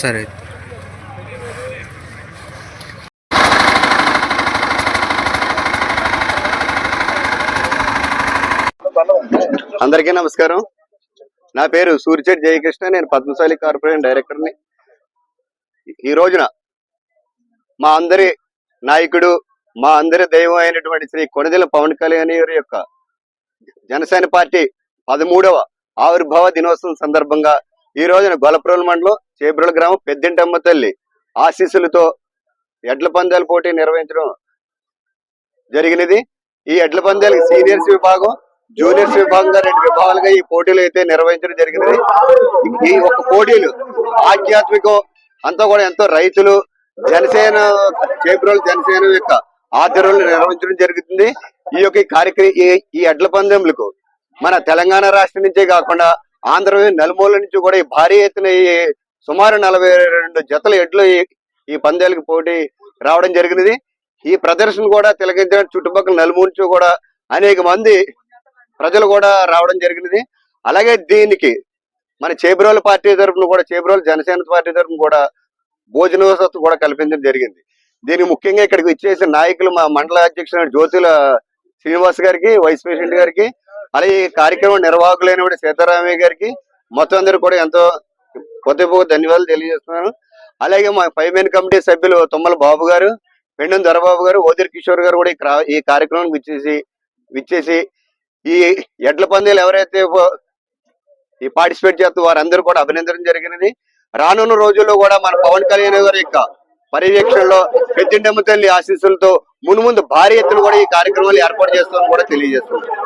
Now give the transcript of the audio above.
సరే. అందరికీ నమస్కారం. నా పేరు సూర్యచేటి జయకృష్ణ. నేను పద్మశాలి కార్పొరేషన్ డైరెక్టర్ని. ఈ రోజున మా అందరి నాయకుడు, మా అందరి దైవం అయినటువంటి శ్రీ కొణిదెల పవన్ కళ్యాణ్ గారి యొక్క జనసేన పార్టీ 13వ ఆవిర్భావ దినోత్సవం సందర్భంగా ఈ రోజున గొల్లప్రోలు మండలం చేబ్రోలు గ్రామం పెద్దింటమ్మ తల్లి ఆశీస్సులతో ఎడ్ల పందాల పోటీ నిర్వహించడం జరిగినది. ఈ ఎడ్ల పందాలకి సీనియర్స్ విభాగం, జూనియర్స్ విభాగంగా 2 విభాగాలుగా ఈ పోటీలు అయితే నిర్వహించడం జరిగినది. ఈ ఒక పోటీలు ఆధ్యాత్మికం అంతా కూడా ఎంతో రైతులు జనసేన చేబ్రోలు జనసేన యొక్క ఆధ్వర్యంలో నిర్వహించడం జరుగుతుంది. ఈ యొక్క కార్యక్రమం ఈ ఎడ్ల పందెములకు మన తెలంగాణ రాష్ట్రం నుంచే కాకుండా ఆంధ్రప్రదేశ్ నలుమూల నుంచి కూడా ఈ భారీ ఎత్తున సుమారు 42 జతల ఎడ్లు ఈ పందాలకు పోటీ రావడం జరిగినది. ఈ ప్రదర్శన కూడా తిలకించడం చుట్టుపక్కల నలుమూల నుంచి కూడా అనేక మంది ప్రజలు కూడా రావడం జరిగినది. అలాగే దీనికి మన చేబ్రోలు పార్టీ తరఫున కూడా చేబ్రోలు జనసేన పార్టీ తరఫున కూడా భోజన వసతి కూడా కల్పించడం జరిగింది. దీనికి ముఖ్యంగా ఇక్కడికి ఇచ్చేసిన నాయకులు మా మండల అధ్యక్షుడు జ్యోతుల శ్రీనివాస్ గారికి, వైస్ ప్రెసిడెంట్ గారికి, అలాగే ఈ కార్యక్రమం నిర్వాహకులైన సీతారామయ్య గారికి మొత్తం అందరూ కూడా ఎంతో కొద్ది ధన్యవాదాలు తెలియజేస్తున్నాను. అలాగే మా 5 మెయిన్ కమిటీ సభ్యులు తుమ్మల బాబు గారు, పెండం దొరబాబు గారు, ఓదిరి కిషోర్ గారు కూడా ఈ కార్యక్రమం విచ్చేసి ఈ ఎడ్ల పందాలు ఎవరైతే ఈ పార్టిసిపేట్ చేస్తూ వారందరూ కూడా అభినందన జరిగినది. రానున్న రోజుల్లో కూడా మన పవన్ కళ్యాణ్ గారి యొక్క పర్యవేక్షణలో పెద్దింటమ్మ తల్లి ఆశీస్సులతో మున్ముందు భారీ ఎత్తున కూడా ఈ కార్యక్రమాలు ఏర్పాటు చేస్తామని కూడా తెలియజేస్తున్నాం.